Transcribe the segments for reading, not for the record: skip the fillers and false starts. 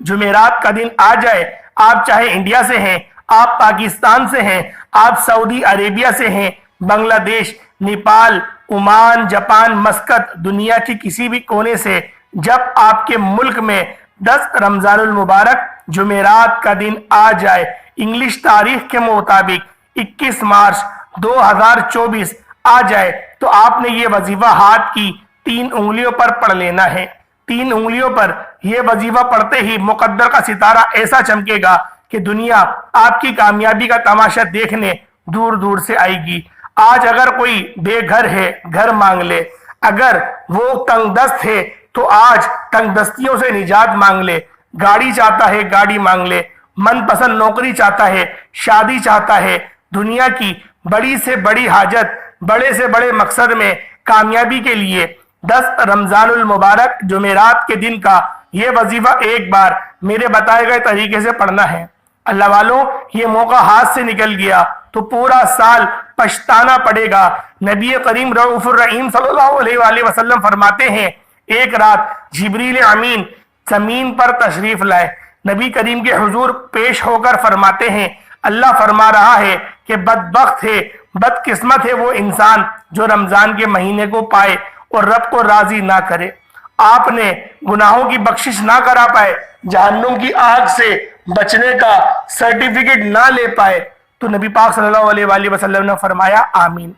جمعرات کا دن آ جائے، آپ چاہے انڈیا سے ہیں، آپ پاکستان سے ہیں، آپ سعودی عربیہ سے ہیں، بنگلہ دیش، نیپال، عمان، جاپان، مسقط، دنیا کی کسی بھی کونے سے، جب آپ کے ملک میں 10 رمضان المبارک جمعرات کا دن آ جائے، انگلش تاریخ کے مطابق 21 مارچ 2024 آ جائے، تو آپ نے یہ وظیفہ ہاتھ کی 3 انگلیوں پر پڑھ لینا ہے۔ 3 انگلیوں پر یہ وظیفہ پڑھتے ہی مقدر کا ستارہ ایسا چمکے گا کہ دنیا آپ کی کامیابی کا تماشا دیکھنے دور دور سے آئے گی۔ آج اگر کوئی بے گھر ہے، گھر مانگ لے، اگر وہ تنگ دست ہے تو آج تنگ دستیوں سے نجات مانگ لے، گاڑی چاہتا ہے گاڑی مانگ لے، من پسند نوکری چاہتا ہے، شادی چاہتا ہے، دنیا کی بڑی سے بڑی حاجت، بڑے سے بڑے مقصد میں کامیابی کے لیے 10 رمضان المبارک جمعرات کے دن کا یہ وظیفہ ایک بار میرے بتائے گئے طریقے سے پڑھنا ہے۔ اللہ والوں، یہ موقع ہاتھ سے نکل گیا تو پورا سال پچھتانا پڑے گا۔ نبی کریم رؤوف الرحیم صلی اللہ علیہ وآلہ وسلم فرماتے ہیں، ایک رات جبریل امین زمین پر تشریف لائے، نبی کریم کے حضور پیش ہو کر فرماتے ہیں، اللہ فرما رہا ہے کہ بدبخت ہے، بدقسمت ہے وہ انسان جو رمضان کے مہینے کو پائے اور رب کو راضی نہ کرے۔ آپ نے گناہوں کی بخشش نہ کرا پائے، جہنم کی آگ سے بچنے کا سرٹیفکیٹ نہ لے پائے، تو نبی پاک صلی اللہ علیہ وآلہ وسلم نے فرمایا آمین۔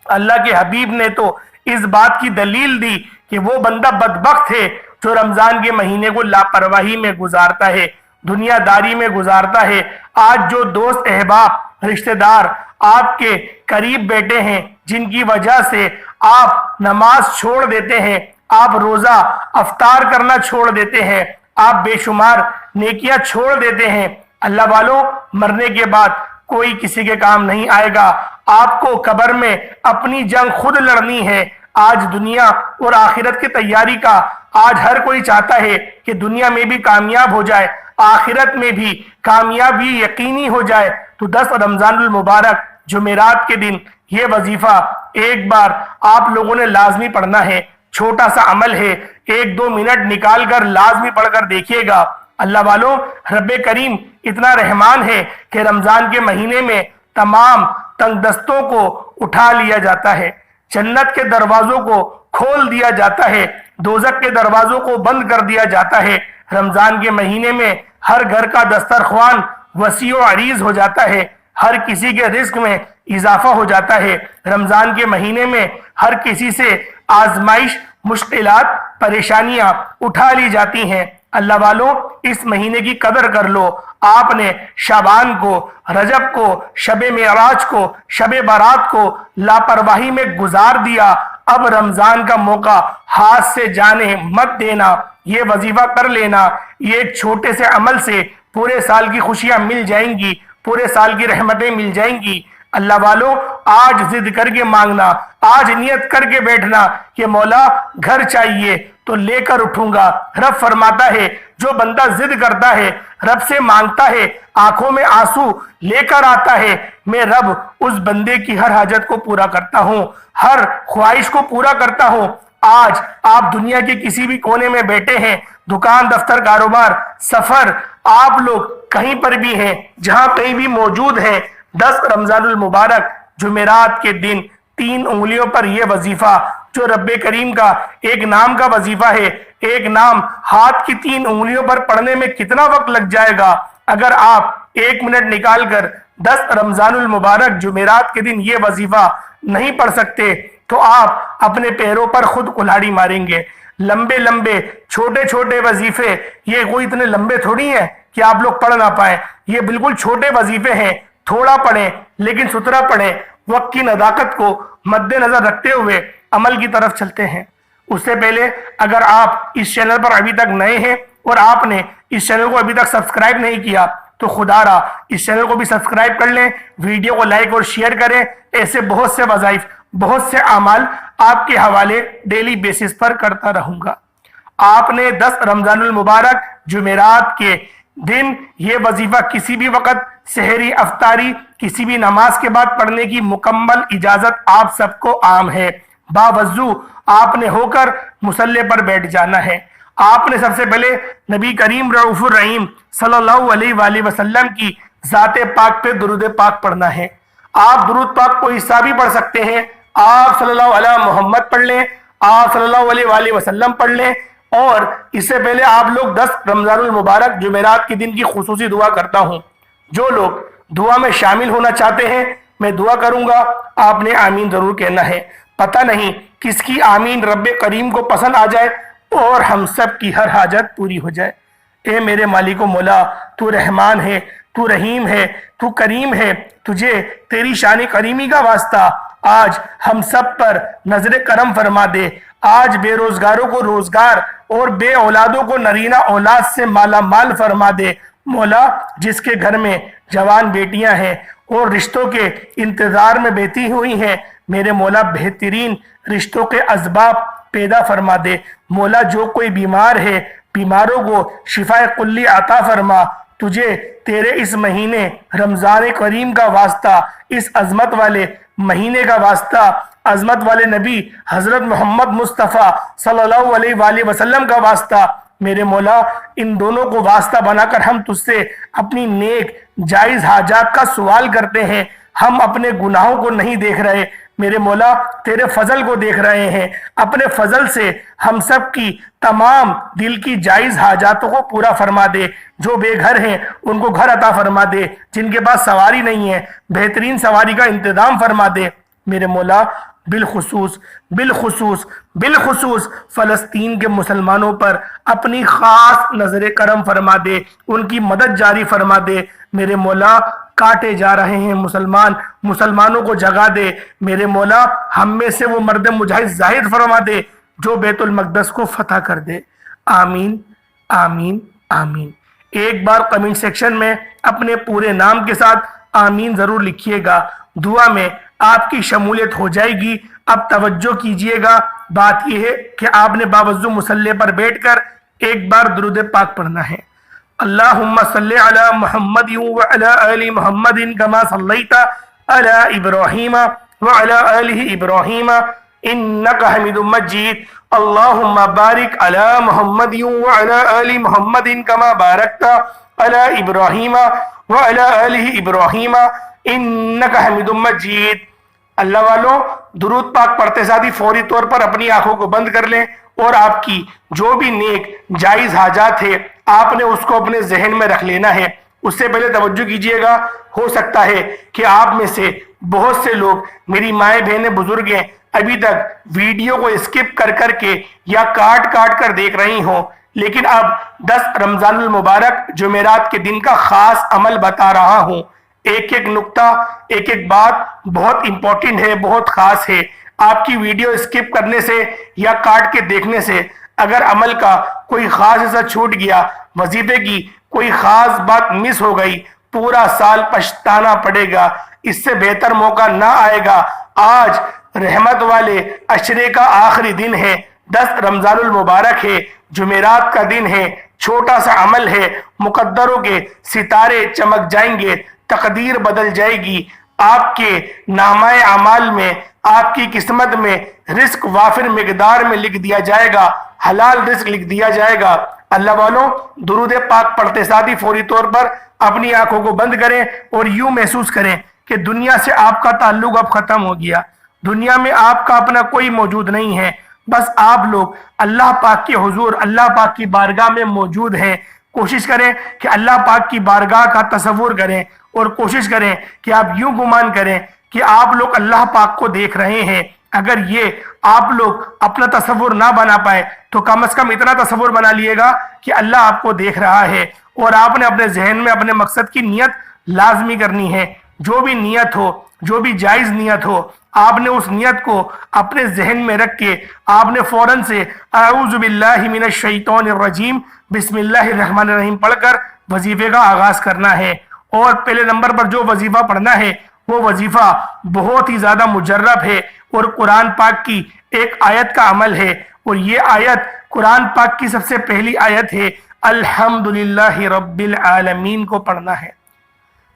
اللہ کے حبیب نے تو اس بات کی دلیل دی کہ وہ بندہ بدبخت ہے جو رمضان کے مہینے کو لاپرواہی میں گزارتا ہے، دنیا داری میں گزارتا ہے۔ آج جو دوست احباب رشتہ دار آپ کے قریب بیٹھے ہیں، جن کی وجہ سے آپ نماز چھوڑ دیتے ہیں، آپ روزہ افطار کرنا چھوڑ دیتے ہیں، آپ بے شمار نیکیاں چھوڑ دیتے ہیں، اللہ والوں، مرنے کے بعد کوئی کسی کے کام نہیں آئے گا۔ آپ کو قبر میں اپنی جنگ خود لڑنی ہے۔ آج دنیا اور آخرت کی تیاری کا آج ہر کوئی چاہتا ہے کہ دنیا میں بھی کامیاب ہو جائے، آخرت میں بھی کامیابی یقینی ہو جائے۔ تو 10 رمضان المبارک جمعرات کے دن یہ وظیفہ ایک بار آپ لوگوں نے لازمی پڑھنا ہے۔ چھوٹا سا عمل ہے، 1-2 منٹ نکال کر لازمی پڑھ کر دیکھیے گا۔ اللہ والوں، رب کریم اتنا رحمان ہے کہ رمضان کے مہینے میں تمام تنگ دستوں کو اٹھا لیا جاتا ہے، جنت کے دروازوں کو کھول دیا جاتا ہے، دوزخ کے دروازوں کو بند کر دیا جاتا ہے۔ رمضان کے مہینے میں ہر گھر کا دسترخوان وسیع و عریض ہو جاتا ہے، ہر کسی کے رزق میں اضافہ ہو جاتا ہے۔ رمضان کے مہینے میں ہر کسی سے آزمائش، مشکلات، پریشانیاں اٹھا لی جاتی ہیں۔ اللہ والوں، اس مہینے کی قدر کر لو۔ آپ نے شعبان کو، رجب کو، شب معراج کو، شب برات کو لاپرواہی میں گزار دیا۔ اب رمضان کا موقع ہاتھ سے جانے مت دینا، یہ وظیفہ کر لینا۔ یہ ایک چھوٹے سے عمل سے پورے سال کی خوشیاں مل جائیں گی، پورے سال کی رحمتیں مل جائیں گی۔ اللہ والوں، آج ضد کر کے مانگنا، آج نیت کر کے بیٹھنا کہ مولا گھر چاہیے تو لے کر اٹھوں گا۔ رب فرماتا ہے جو بندہ ضد کرتا ہے، رب سے مانگتا ہے، آنکھوں میں آنسو لے کر آتا ہے، میں رب اس بندے کی ہر حاجت کو پورا کرتا ہوں، ہر خواہش کو پورا کرتا ہوں۔ آج آپ دنیا کے کسی بھی کونے میں بیٹھے ہیں، دکان، دفتر، کاروبار، سفر، آپ لوگ کہیں پر بھی ہیں، جہاں کہیں بھی موجود ہیں، 10 رمضان المبارک جمعرات کے دن 3 انگلیوں پر یہ وظیفہ، جو رب کریم کا ایک نام کا وظیفہ ہے، ایک نام ہاتھ کی 3 انگلیوں پر پڑھنے میں کتنا وقت لگ جائے گا؟ اگر آپ 1 منٹ نکال کر 10 رمضان المبارک جمعرات کے دن یہ وظیفہ نہیں پڑھ سکتے تو آپ اپنے پیروں پر خود کلہاڑی ماریں گے۔ لمبے لمبے چھوٹے چھوٹے وظیفے، یہ کوئی اتنے لمبے تھوڑی ہیں کہ آپ لوگ پڑھ نہ پائیں، یہ بالکل چھوٹے وظیفے ہیں۔ تھوڑا پڑھیں لیکن ستھرا پڑھیں، وقت کی نزاکت کو مد نظر رکھتے ہوئے عمل کی طرف چلتے ہیں۔ اس سے پہلے اگر آپ اس چینل پر ابھی تک نئے ہیں اور آپ نے اس چینل کو ابھی تک سبسکرائب نہیں کیا تو خدا را اس چینل کو بھی سبسکرائب کر لیں، ویڈیو کو لائک اور شیئر کریں۔ ایسے بہت سے وظائف، بہت سے اعمال آپ کے حوالے ڈیلی بیسس پر کرتا رہوں گا۔ آپ نے 10 رمضان المبارک جمعرات کے دن یہ وظیفہ کسی بھی وقت، سحری، افطاری، کسی بھی نماز کے بعد پڑھنے کی مکمل اجازت آپ سب کو عام ہے۔ باوضو آپ نے ہو کر مصلی پر بیٹھ جانا ہے۔ آپ نے سب سے پہلے نبی کریم رؤوف الرحیم صلی اللہ علیہ وآلہ وسلم کی ذات پاک پہ درود پاک پڑھنا ہے۔ آپ درود پاک کو حصہ بھی پڑھ سکتے ہیں، آپ صلی اللہ علیہ محمد پڑھ لیں، آپ صلی اللہ علیہ وآلہ وسلم پڑھ لیں، اور اس سے پہلے آپ لوگ 10 رمضان المبارک جمعرات کے دن کی خصوصی دعا کرتا ہوں۔ جو لوگ دعا میں شامل ہونا چاہتے ہیں میں دعا کروں گا، آپ نے آمین ضرور کہنا ہے۔ پتہ نہیں کس کی آمین رب کریم کو پسند آ جائے اور ہم سب کی ہر حاجت پوری ہو جائے۔ اے میرے مالک و مولا، تو رحمان ہے، تو رحیم ہے، تو کریم ہے، تجھے تیری شان کریمی کا واسطہ آج ہم سب پر نظر کرم فرما دے۔ آج بے روزگاروں کو روزگار اور بے اولادوں کو نرینہ اولاد سے مالا مال فرما دے۔ مولا، جس کے گھر میں جوان بیٹیاں ہیں اور رشتوں کے انتظار میں بیٹھی ہوئی ہیں، میرے مولا بہترین رشتوں کے اسباب پیدا فرما دے۔ مولا، جو کوئی بیمار ہے بیماروں کو شفا کلی عطا فرما۔ تجھے تیرے اس مہینے رمضان کریم کا واسطہ، اس عظمت والے مہینے کا واسطہ، عظمت والے نبی حضرت محمد مصطفیٰ صلی اللہ علیہ وآلہ وسلم کا واسطہ، میرے مولا ان دونوں کو واسطہ بنا کر ہم تجھ سے اپنی نیک جائز حاجات کا سوال کرتے ہیں۔ ہم اپنے گناہوں کو نہیں دیکھ رہے میرے مولا، تیرے فضل کو دیکھ رہے ہیں۔ اپنے فضل سے ہم سب کی تمام دل کی جائز حاجاتوں کو پورا فرما دے۔ جو بے گھر ہیں ان کو گھر عطا فرما دے، جن کے پاس سواری نہیں ہے بہترین سواری کا انتظام فرما دے میرے مولا۔ بالخصوص فلسطین کے مسلمانوں پر اپنی خاص نظر کرم فرما دے، ان کی مدد جاری فرما دے میرے مولا۔ کاٹے جا رہے ہیں مسلمانوں کو جگا دے میرے مولا۔ ہم میں سے وہ مرد مجاہد ظاہر فرما دے جو بیت المقدس کو فتح کر دے۔ آمین آمین آمین۔ ایک بار کمنٹ سیکشن میں اپنے پورے نام کے ساتھ آمین ضرور لکھیے گا۔ دعا میں آپ کی شمولیت ہو جائے گی۔ اب توجہ کیجئے گا، بات یہ ہے کہ آپ نے باوضو مصلی پر بیٹھ کر ایک بار درود پاک پڑھنا ہے۔ اللہم صلی علی محمد وعلی آل محمد کما صلیت علی ابراہیم وعلی آل ابراہیم انکا حمید مجید۔ اللہم بارک علی محمد وعلی آل محمد کما بارکت علی ابراہیم وعلی آل ابراہیم انکا حمید مجید۔ اللہ والوں، درود پاک پڑھتے ساتھ ہی فوری طور پر اپنی آنکھوں کو بند کر لیں اور آپ کی جو بھی نیک جائز حاجات ہے آپ نے اس کو اپنے ذہن میں رکھ لینا ہے۔ اس سے پہلے توجہ کیجئے گا، ہو سکتا ہے کہ آپ میں سے بہت سے لوگ، میری مائیں بہنیں بزرگ ہیں، ابھی تک ویڈیو کو اسکپ کر کے یا کاٹ کر دیکھ رہی ہوں، لیکن اب 10 رمضان المبارک جمعرات کے دن کا خاص عمل بتا رہا ہوں۔ ایک ایک نقطہ، ایک ایک بات بہت امپورٹنٹ ہے، بہت خاص ہے۔ آپ کی ویڈیو اسکپ کرنے سے یا کاٹ کے دیکھنے سے اگر عمل کا کوئی خاص حصہ چھوٹ گیا، وظیفے کی کوئی خاص بات مس ہو گئی، پورا سال پچھتانا پڑے گا۔ اس سے بہتر موقع نہ آئے گا۔ آج رحمت والے عشرے کا آخری دن ہے، 10 رمضان المبارک ہے، جمعرات کا دن ہے، چھوٹا سا عمل ہے، مقدروں کے ستارے چمک جائیں گے، تقدیر بدل جائے گی، آپ کے نامہ اعمال میں، آپ کی قسمت میں رزق وافر مقدار میں لکھ دیا جائے گا، حلال رزق لکھ دیا جائے گا۔ اللہ والوں، درود پاک پڑھتے ساتھ ہی فوری طور پر اپنی آنکھوں کو بند کریں اور یوں محسوس کریں کہ دنیا سے آپ کا تعلق اب ختم ہو گیا، دنیا میں آپ کا اپنا کوئی موجود نہیں ہے، بس آپ لوگ اللہ پاک کے حضور، اللہ پاک کی بارگاہ میں موجود ہیں۔ کوشش کریں کہ اللہ پاک کی بارگاہ کا تصور کریں اور کوشش کریں کہ آپ یوں گمان کریں کہ آپ لوگ اللہ پاک کو دیکھ رہے ہیں۔ اگر یہ آپ لوگ اپنا تصور نہ بنا پائے تو کم از کم اتنا تصور بنا لیے گا کہ اللہ آپ کو دیکھ رہا ہے، اور آپ نے اپنے ذہن میں اپنے مقصد کی نیت لازمی کرنی ہے۔ جو بھی نیت ہو، جو بھی جائز نیت ہو، آپ نے اس نیت کو اپنے ذہن میں رکھ کے آپ نے فوراً سے اعوذ باللہ من الشیطان الرجیم بسم اللہ الرحمن الرحیم پڑھ کر وظیفے کا آغاز کرنا ہے۔ اور پہلے نمبر پر جو وظیفہ پڑھنا ہے وہ وظیفہ بہت ہی زیادہ مجرب ہے اور قرآن پاک کی ایک آیت کا عمل ہے، اور یہ آیت قرآن پاک کی سب سے پہلی آیت ہے، الحمدللہ رب العالمین کو پڑھنا ہے۔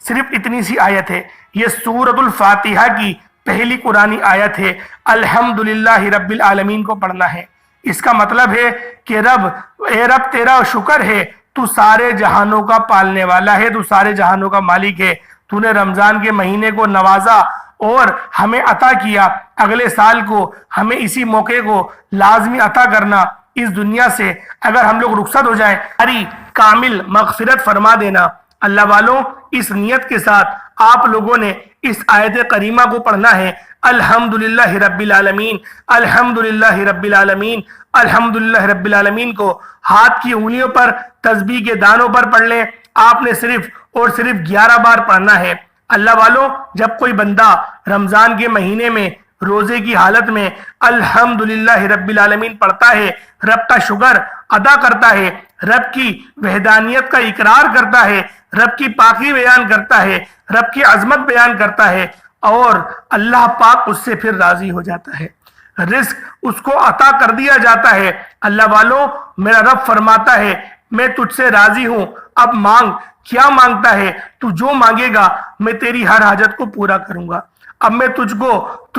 صرف اتنی سی آیت ہے، یہ سورۃ الفاتحہ کی پہلی قرآنی آیت ہے، الحمدللہ رب العالمین کو پڑھنا ہے۔ اس کا مطلب ہے کہ رب، اے رب تیرا شکر ہے، تو سارے جہانوں کا پالنے والا ہے، تو سارے جہانوں کا مالک ہے، تو نے رمضان کے مہینے کو نوازا اور ہمیں عطا کیا، اگلے سال کو ہمیں اسی موقع کو لازمی عطا کرنا، اس دنیا سے اگر ہم لوگ رخصت ہو جائیں ہماری کامل مغفرت فرما دینا۔ اللہ والوں، اس نیت کے ساتھ آپ لوگوں نے اس آیت کریمہ کو پڑھنا ہے، الحمدللہ رب العالمین، الحمدللہ رب العالمین، الحمدللہ رب العالمین کو ہاتھ کی انگلیوں پر تسبیح کے دانوں پر پڑھ لیں۔ آپ نے صرف اور صرف 11 بار پڑھنا ہے۔ اللہ والوں، جب کوئی بندہ رمضان کے مہینے میں روزے کی حالت میں الحمدللہ رب العالمین پڑھتا ہے، رب کا شکر ادا کرتا ہے، رب کی وحدانیت کا اقرار کرتا ہے، رب کی پاکی بیان کرتا ہے، رب کی عظمت بیان کرتا ہے، اور اللہ پاک اس سے پھر راضی ہو جاتا ہے، رزق اس کو عطا کر دیا جاتا ہے۔ اللہ والوں، میرا رب فرماتا ہے میں تجھ سے راضی ہوں، اب مانگ۔ کیا مانگتا ہے؟ تو جو مانگے گا میں تیری ہر حاجت کو پورا کروں گا۔ اب میں تجھ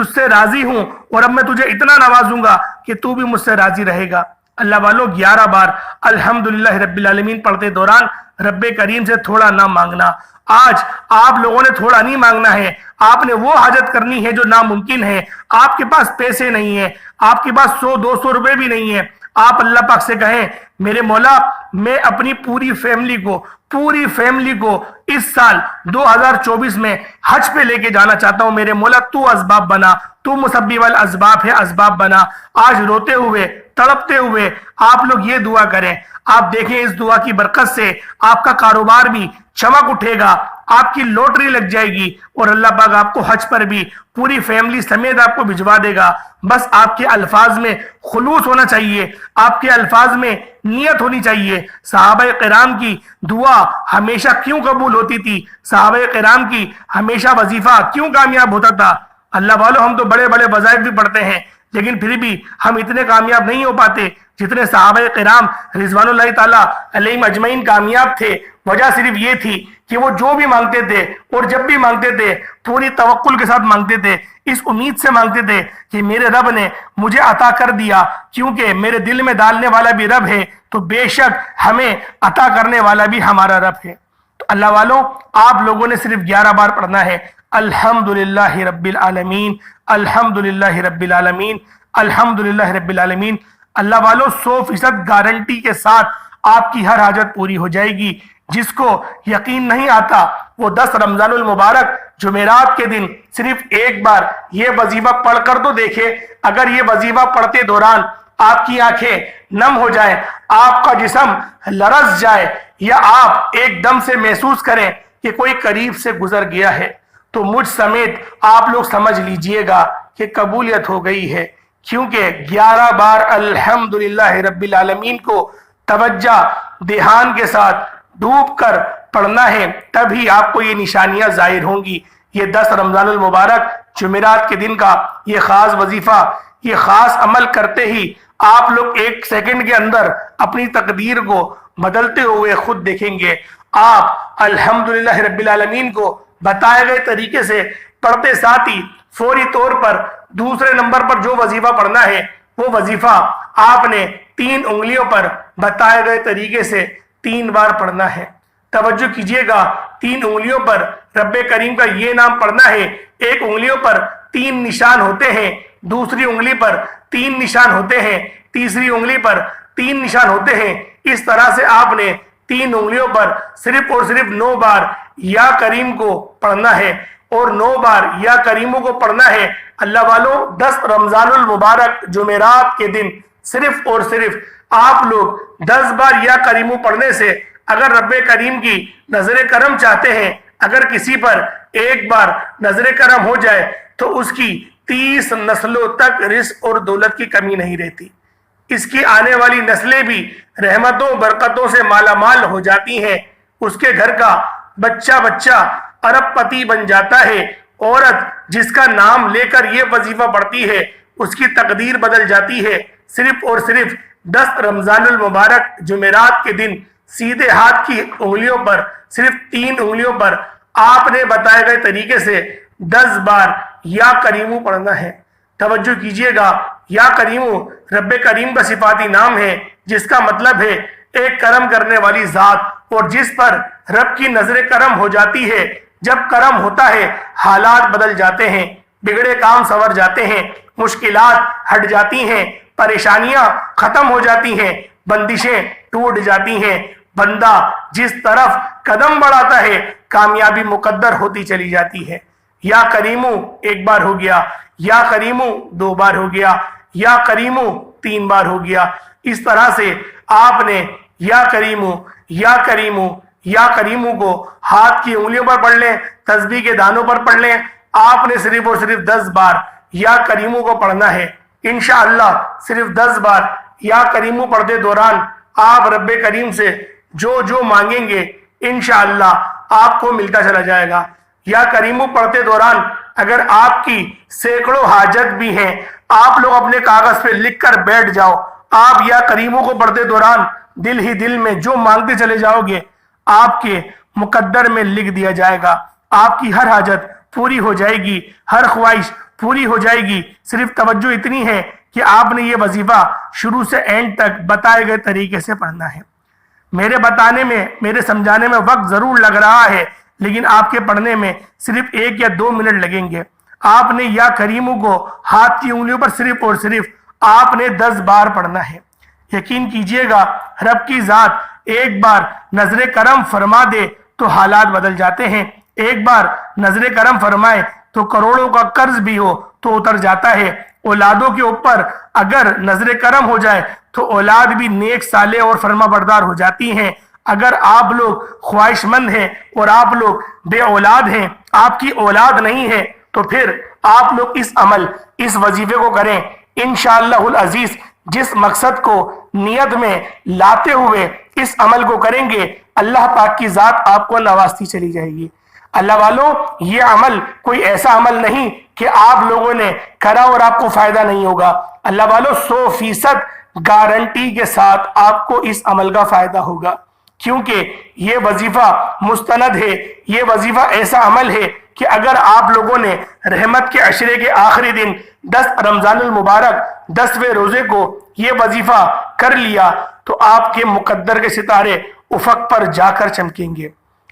سے راضی ہوں، اور اب میں تجھے اتنا نوازوں گا کہ تو بھی مجھ سے راضی رہے گا۔ اللہ والوں، 11 بار الحمدللہ رب العالمین پڑھتے دوران رب کریم سے تھوڑا نہ مانگنا۔ آج آپ لوگوں نے تھوڑا نہیں مانگنا ہے، آپ نے وہ حاجت کرنی ہے جو ناممکن ہے۔ آپ کے پاس پیسے نہیں ہیں، آپ کے پاس 100-200 روپے بھی نہیں ہیں، آپ اللہ پاک سے کہیں میرے مولا، میں اپنی پوری فیملی کو اس سال 2024 میں حج پہ لے کے جانا چاہتا ہوں، میرے مولا تو اسباب بنا، تو مسبب الاسباب ہے، اسباب بنا۔ آج روتے ہوئے تڑپتے ہوئے آپ لوگ یہ دعا کریں، آپ دیکھیں اس دعا کی برکت سے آپ کا کاروبار بھی چمک اٹھے گا، آپ کی لوٹری لگ جائے گی، اور اللہ پاک آپ کو حج پر بھی پوری فیملی سمیت آپ کو بھجوا دے گا۔ بس آپ کے الفاظ میں خلوص ہونا چاہیے، آپ کے الفاظ میں نیت ہونی چاہیے۔ صحابہ کرام کی دعا ہمیشہ کیوں قبول ہوتی تھی؟ صحابہ کرام کی ہمیشہ وظیفہ کیوں کامیاب ہوتا تھا؟ اللہ والوں، ہم تو بڑے بڑے وظائف بھی پڑھتے ہیں، لیکن پھر بھی ہم اتنے کامیاب نہیں ہو پاتے جتنے صحابہ کرام رضوان اللہ تعالیٰ علیہم اجمعین کامیاب تھے۔ وجہ صرف یہ تھی کہ وہ جو بھی مانگتے تھے اور جب بھی مانگتے تھے پوری توکل کے ساتھ مانگتے تھے، اس امید سے مانگتے تھے کہ میرے رب نے مجھے عطا کر دیا، کیونکہ میرے دل میں ڈالنے والا بھی رب ہے تو بے شک ہمیں عطا کرنے والا بھی ہمارا رب ہے۔ تو اللہ والوں، آپ لوگوں نے صرف 11 بار پڑھنا ہے، الحمدللہ رب العالمین، الحمدللہ رب العالمین، الحمدللہ رب العالمین۔ اللہ والوں، 100% گارنٹی کے ساتھ آپ کی ہر حاجت پوری ہو جائے گی۔ جس کو یقین نہیں آتا وہ 10 رمضان المبارک جمعرات کے دن صرف ایک بار یہ وظیفہ پڑھ کر تو دیکھے۔ اگر یہ وظیفہ پڑھتے دوران آپ کی آنکھیں نم ہو جائیں، آپ کا جسم لرز جائے، یا آپ ایک دم سے محسوس کریں کہ کوئی قریب سے گزر گیا ہے، تو مجھ سمیت آپ لوگ سمجھ لیجئے گا کہ قبولیت ہو گئی ہے، کیونکہ 11 بار الحمدللہ رب العالمین کو توجہ دھیان کے ساتھ ڈوب کر پڑھنا ہے، تبھی آپ کو یہ نشانیاں ظاہر ہوں گی۔ یہ 10 رمضان المبارک جمعرات کے دن کا یہ خاص وظیفہ، یہ خاص عمل کرتے ہی آپ لوگ 1 سیکنڈ کے اندر اپنی تقدیر کو بدلتے ہوئے خود دیکھیں گے۔ آپ الحمدللہ رب العالمین کو بتائے گئے طریقے سے پڑھتے ساتھ ہی فوری طور پر دوسرے نمبر پر جو وظیفہ پڑھنا ہے وہ وظیفہ آپ نے 3 انگلیوں پر بتائے گئے طریقے سے 3 بار پڑھنا ہے۔ توجہ کیجئے گا، 3 انگلیوں پر رب کریم کا یہ نام پڑھنا ہے۔ ایک انگلیوں پر 3 نشان ہوتے ہیں، دوسری انگلی پر 3 نشان ہوتے ہیں، تیسری انگلی پر 3 نشان ہوتے ہیں۔ اس طرح سے آپ نے 3 انگلیوں پر صرف اور صرف 9 بار یا کریم کو پڑھنا ہے، اور 9 بار یا کریموں کو پڑھنا ہے۔ اللہ والوں، 10 رمضان المبارک جمعرات کے دن صرف اور صرف آپ لوگ 10 بار یا کریموں پڑھنے سے اگر رب کریم کی نظر کرم چاہتے ہیں، اگر کسی پر ایک بار نظر کرم ہو جائے تو اس کی 30 نسلوں تک رزق اور دولت کی کمی نہیں رہتی۔ اس کی آنے والی نسلیں بھی رحمتوں برکتوں سے مالا مال ہو جاتی ہیں۔ اس کے گھر کا بچہ ارب پتی بن جاتا ہے۔ عورت جس کا نام لے کر یہ وظیفہ پڑھتی ہے اس کی تقدیر بدل جاتی ہے۔ صرف اور صرف 10 رمضان المبارک جمعرات کے دن سیدھے ہاتھ کی انگلیوں پر صرف 3 انگلیوں پر آپ نے بتائے گئے طریقے سے 10 بار یا کریموں پڑھنا ہے۔ توجہ کیجئے گا، یا کریمو رب کریم کا صفاتی نام ہے جس کا مطلب ہے ایک کرم کرنے والی ذات، اور جس پر رب کی نظر کرم ہو جاتی ہے۔ جب کرم ہوتا ہے حالات بدل جاتے ہیں، بگڑے کام سنور جاتے ہیں، مشکلات ہٹ جاتی ہیں، پریشانیاں ختم ہو جاتی ہیں، بندشیں ٹوٹ جاتی ہیں۔ بندہ جس طرف قدم بڑھاتا ہے کامیابی مقدر ہوتی چلی جاتی ہے۔ یا کریمو ایک بار ہو گیا، یا کریمو دو بار ہو گیا، یا کریمو تین بار ہو گیا۔ اس طرح سے آپ نے یا کریمو یا کریمو یا کریمو کو ہاتھ کی انگلیوں پر پڑھ لیں، تسبیح کے دانوں پر پڑھ لیں۔ آپ نے صرف اور صرف 10 بار یا کریمو کو پڑھنا ہے۔ انشاءاللہ صرف 10 بار یا کریمو پڑھتے دوران آپ رب کریم سے جو جو مانگیں گے انشاءاللہ آپ کو ملتا چلا جائے گا۔ یا کریمو پڑھتے دوران اگر آپ کی سینکڑوں حاجت بھی ہیں، آپ لوگ اپنے کاغذ پہ لکھ کر بیٹھ جاؤ۔ آپ یا کریمو کو پڑھتے دوران دل ہی دل میں جو مانگتے چلے جاؤ گے آپ کے مقدر میں لکھ دیا جائے گا۔ آپ کی ہر حاجت پوری ہو جائے گی، ہر خواہش پوری ہو جائے گی۔ صرف توجہ اتنی ہے کہ آپ نے یہ وظیفہ شروع سے اینڈ تک بتائے گئے طریقے سے پڑھنا ہے۔ میرے بتانے میں، میرے سمجھانے میں وقت ضرور لگ رہا ہے، لیکن آپ کے پڑھنے میں صرف 1 یا 2 منٹ لگیں گے۔ آپ نے یا کریمو کو ہاتھ کی انگلیوں پر صرف اور صرف آپ نے 10 بار پڑھنا ہے۔ یقین کیجئے گا رب کی ذات ایک بار نظر کرم فرما دے تو حالات بدل جاتے ہیں۔ ایک بار نظر کرم فرمائے تو کروڑوں کا قرض بھی ہو تو اتر جاتا ہے۔ اولادوں کے اوپر اگر نظر کرم ہو جائے تو اولاد بھی نیک صالح اور فرما بردار ہو جاتی ہیں۔ اگر آپ لوگ خواہش مند ہیں اور آپ لوگ بے اولاد ہیں، آپ کی اولاد نہیں ہے، تو پھر آپ لوگ اس عمل، اس وظیفے کو کریں۔ انشاءاللہ العزیز جس مقصد کو نیت میں لاتے ہوئے اس عمل کو کریں گے، اللہ پاک کی ذات آپ کو نوازتی چلی جائے گی۔ اللہ والوں، یہ عمل کوئی ایسا عمل نہیں کہ آپ لوگوں نے کرا اور آپ کو فائدہ نہیں ہوگا۔ اللہ والوں 100% گارنٹی کے ساتھ آپ کو اس عمل کا فائدہ ہوگا، کیونکہ یہ وظیفہ مستند ہے۔ یہ وظیفہ ایسا عمل ہے کہ اگر آپ لوگوں نے رحمت کے عشرے کے آخری دن 10 رمضان المبارک 10ویں روزے کو یہ وظیفہ کر لیا تو آپ کے مقدر کے ستارے افق پر جا کر چمکیں گے۔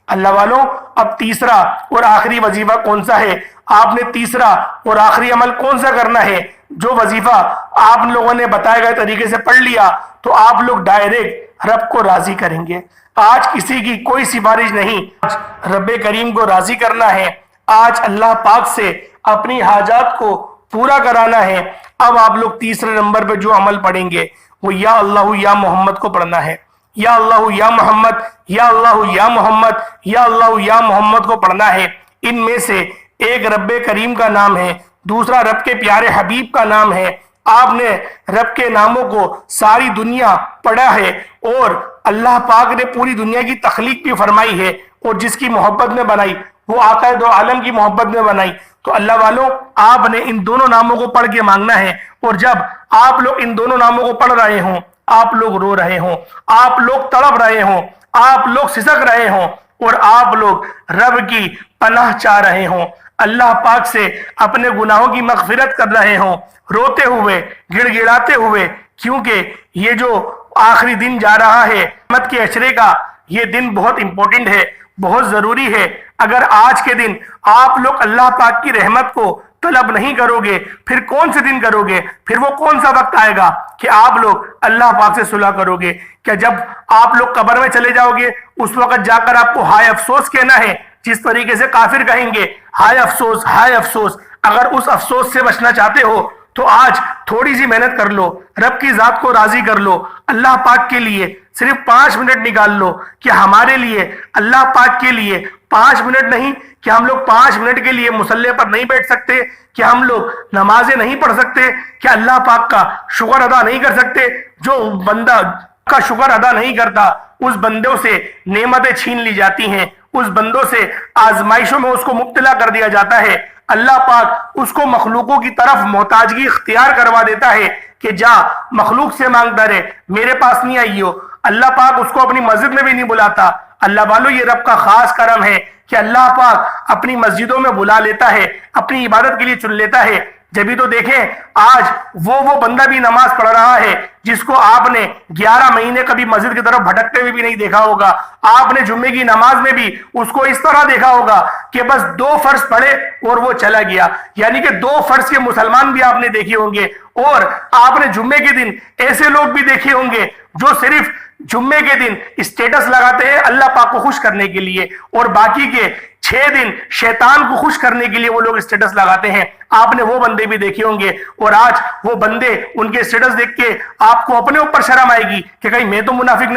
اللہ والوں، اب تیسرا اور آخری وظیفہ کون سا ہے؟ آپ نے تیسرا اور آخری عمل کون سا کرنا ہے؟ جو وظیفہ آپ لوگوں نے بتائے گئے طریقے سے پڑھ لیا تو آپ لوگ ڈائریکٹ رب کو راضی کریں گے۔ آج کسی کی کوئی سفارش نہیں، آج رب کریم کو راضی کرنا ہے۔ آج اللہ پاک سے اپنی حاجات کو پورا کرانا ہے۔ اب آپ لوگ تیسرے نمبر پہ جو عمل پڑھیں گے وہ یا اللہ یا محمد کو پڑھنا ہے۔ یا اللہ یا محمد، یا اللہ یا محمد، یا اللہ یا محمد کو پڑھنا ہے۔ ان میں سے ایک رب کریم کا نام ہے، دوسرا رب کے پیارے حبیب کا نام ہے۔ آپ نے رب کے ناموں کو ساری دنیا پڑھا ہے، اور اللہ پاک نے پوری دنیا کی تخلیق بھی فرمائی ہے، اور جس کی محبت میں بنائی وہ آقا دو عالم کی محبت میں بنائی۔ تو اللہ والوں، آپ نے ان دونوں ناموں کو پڑھ کے مانگنا ہے، اور جب آپ لوگ ان دونوں ناموں کو پڑھ رہے ہوں، آپ لوگ رو رہے ہوں، آپ لوگ تڑپ رہے ہوں، آپ لوگ سسک رہے ہوں، اور آپ لوگ رب کی پناہ چاہ رہے ہوں، اللہ پاک سے اپنے گناہوں کی مغفرت کر رہے ہوں، روتے ہوئے، گڑ گڑاتے ہوئے، کیونکہ یہ جو آخری دن جا رہا ہے رحمت کے عشرے کا، یہ دن بہت امپورٹنٹ ہے، بہت ضروری ہے۔ اگر آج کے دن آپ لوگ اللہ پاک کی رحمت کو طلب نہیں کرو گے، پھر کون سے دن کرو گے؟ پھر وہ کون سا وقت آئے گا کہ آپ لوگ اللہ پاک سے صلح کرو گے؟ کیا جب آپ لوگ قبر میں چلے جاؤ گے اس وقت جا کر آپ کو ہائے افسوس کہنا ہے، جس طریقے سے کافر کہیں گے ہائے افسوس ہائے افسوس؟ اگر اس افسوس سے بچنا چاہتے ہو تو آج تھوڑی سی محنت کر لو، رب کی ذات کو راضی کر لو، اللہ پاک کے لیے صرف 5 منٹ نکال لو کہ ہمارے لیے، اللہ پاک کے لیے 5 منٹ نہیں کہ ہم لوگ 5 منٹ کے لیے مصلی پر نہیں بیٹھ سکتے، کہ ہم لوگ نمازیں نہیں پڑھ سکتے، کہ اللہ پاک کا شکر ادا نہیں کر سکتے؟ جو بندہ کا شکر ادا نہیں کرتا اس بندوں سے نعمتیں چھین لی جاتی ہیں، اس بندوں سے آزمائشوں میں اس کو مبتلا کر دیا جاتا ہے۔ اللہ پاک اس کو مخلوقوں کی طرف محتاجگی اختیار کروا دیتا ہے کہ جا مخلوق سے مانگتا رہے، میرے پاس نہیں آئی ہو۔ اللہ پاک اس کو اپنی مسجد میں بھی نہیں بلاتا۔ اللہ والو، یہ رب کا خاص کرم ہے کہ اللہ پاک اپنی مسجدوں میں بلا لیتا ہے، اپنی عبادت کے لیے چن لیتا ہے۔ جبھی تو دیکھیں آج وہ بندہ بھی نماز پڑھ رہا ہے جس کو آپ نے 11 مہینے کبھی مسجد کی طرف بھٹکتے ہوئے بھی نہیں دیکھا ہوگا. آپ نے جمعے کی نماز میں بھی اس کو اس طرح دیکھا ہوگا کہ بس 2 فرض پڑھے اور وہ چلا گیا. یعنی کہ 2 فرض کے مسلمان بھی آپ نے دیکھے ہوں گے. اور آپ نے جمعے کے دن ایسے لوگ بھی دیکھے ہوں گے جو صرف جمعے کے دن اسٹیٹس لگاتے ہیں اللہ پاک کو خوش کرنے کے لیے, اور باقی کے 6 دن شیطان کو خوش کرنے کے لیے وہ لوگ اسٹیٹس لگاتے ہیں. آپ نے وہ بندے بھی دیکھے ہوں گے, اور آج وہ بندے ان کے اسٹیٹس دیکھ کے آپ کو اپنے اوپر شرم آئے گی کہ کہیں میں تو منافق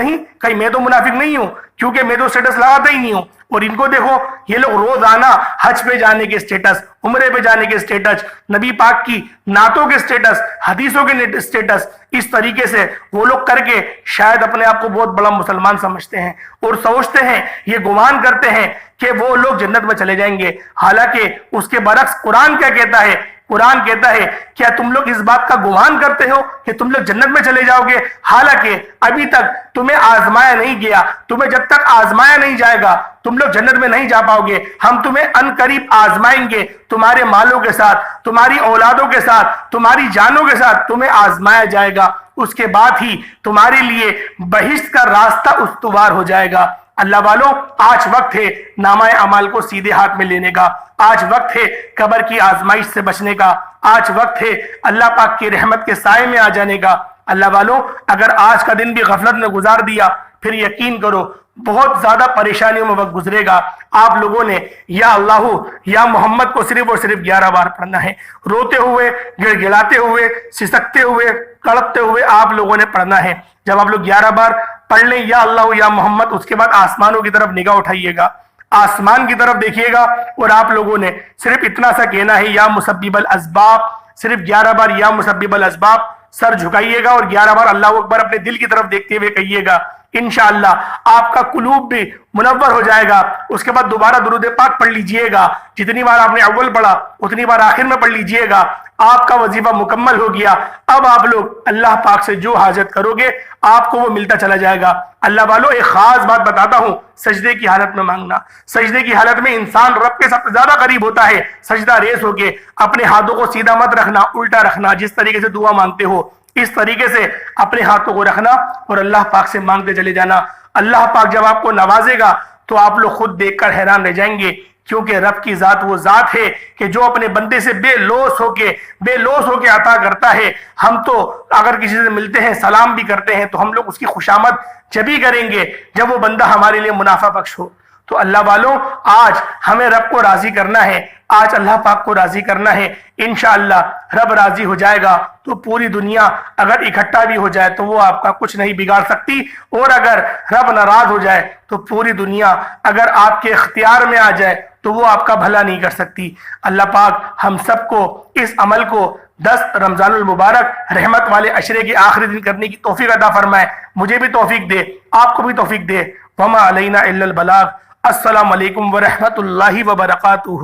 نہیں ہوں, کیونکہ میں تو اسٹیٹس لگاتا ہی نہیں ہوں. اور ان کو دیکھو, یہ لوگ روزانہ حج پہ جانے کے اسٹیٹس, عمرے پہ جانے کے اسٹیٹس, نبی پاک کی نعتوں کے اسٹیٹس, حدیثوں کے اسٹیٹس, اس طریقے سے وہ لوگ کر کے شاید اپنے آپ کو بہت بڑا مسلمان سمجھتے ہیں اور سوچتے ہیں, یہ گمان کرتے ہیں کہ وہ لوگ جنت میں چلے جائیں گے. حالانکہ اس کے برعکس قرآن کیا کہتا ہے؟ قرآن کہتا ہے کیا تم لوگ اس بات کا گمان کرتے ہو کہ تم لوگ جنت میں چلے جاؤ گے, حالانکہ ابھی تک تمہیں آزمایا نہیں گیا. تمہیں جب تک آزمایا نہیں جائے گا تم لوگ جنت میں نہیں جا پاؤ گے. ہم تمہیں ان قریب آزمائیں گے, تمہارے مالوں کے ساتھ, تمہاری اولادوں کے ساتھ, تمہاری جانوں کے ساتھ تمہیں آزمایا جائے گا. اس کے بعد ہی تمہارے لیے بہشت کا راستہ استوار ہو جائے گا. اللہ والوں, آج وقت ہے نامہ اعمال کو سیدھے ہاتھ میں لینے کا. آج وقت ہے قبر کی آزمائش سے بچنے کا. آج وقت ہے اللہ پاک کی رحمت کے سائے میں آ جانے کا. اللہ والوں, اگر آج کا دن بھی غفلت میں گزار دیا پھر یقین کرو بہت زیادہ پریشانیوں میں وقت گزرے گا. آپ لوگوں نے یا اللہ یا محمد کو صرف اور صرف 11 بار پڑھنا ہے. روتے ہوئے, گڑ گڑاتے ہوئے, سسکتے ہوئے, کڑپتے ہوئے آپ لوگوں نے پڑھنا ہے. جب آپ لوگ 11 بار پڑھ لیں یا اللہ یا محمد, اس کے بعد آسمانوں کی طرف نگاہ اٹھائیے گا, آسمان کی طرف دیکھیے گا, اور آپ لوگوں نے صرف اتنا سا کہنا ہے یا مسبب الاسباب. صرف 11 بار یا مسبب الاسباب سر جھکائیے گا اور 11 بار اللہ اکبر اپنے دل کی طرف دیکھتے ہوئے کہیے گا. انشاءاللہ آپ کا قلوب بھی منور ہو جائے گا. اس کے بعد دوبارہ درود پاک پڑھ لیجئے گا. جتنی بار آپ نے اول پڑھا اتنی بار آخر میں پڑھ لیجئے گا. آپ کا وظیفہ مکمل ہو گیا. اب آپ لوگ اللہ پاک سے جو حاجت کرو گے آپ کو وہ ملتا چلا جائے گا. اللہ والوں, ایک خاص بات بتاتا ہوں, سجدے کی حالت میں مانگنا. سجدے کی حالت میں انسان رب کے سب سے زیادہ قریب ہوتا ہے. سجدہ ریز ہو کے اپنے ہاتھوں کو سیدھا مت رکھنا, الٹا رکھنا. جس طریقے سے دعا مانگتے ہو اس طریقے سے اپنے ہاتھوں کو رکھنا اور اللہ پاک سے مانگتے چلے جانا. اللہ پاک جب آپ کو نوازے گا تو آپ لوگ خود دیکھ کر حیران رہ جائیں گے, کیونکہ رب کی ذات وہ ذات ہے کہ جو اپنے بندے سے بے لوث ہو کے عطا کرتا ہے. ہم تو اگر کسی سے ملتے ہیں سلام بھی کرتے ہیں تو ہم لوگ اس کی خوشامد جبھی کریں گے جب وہ بندہ ہمارے لیے منافع بخش ہو. تو اللہ والوں, آج ہمیں رب کو راضی کرنا ہے, آج اللہ پاک کو راضی کرنا ہے. انشاءاللہ رب راضی ہو جائے گا تو پوری دنیا اگر اکٹھا بھی ہو جائے تو وہ آپ کا کچھ نہیں بگاڑ سکتی, اور اگر رب ناراض ہو جائے تو پوری دنیا اگر آپ کے اختیار میں آ جائے تو وہ آپ کا بھلا نہیں کر سکتی. اللہ پاک ہم سب کو اس عمل کو 10 رمضان المبارک رحمت والے عشرے کے آخری دن کرنے کی توفیق عطا فرمائے. مجھے بھی توفیق دے, آپ کو بھی توفیق دے. وما علینا الا البلاغ. السلام علیکم ورحمۃ اللہ وبرکاتہ.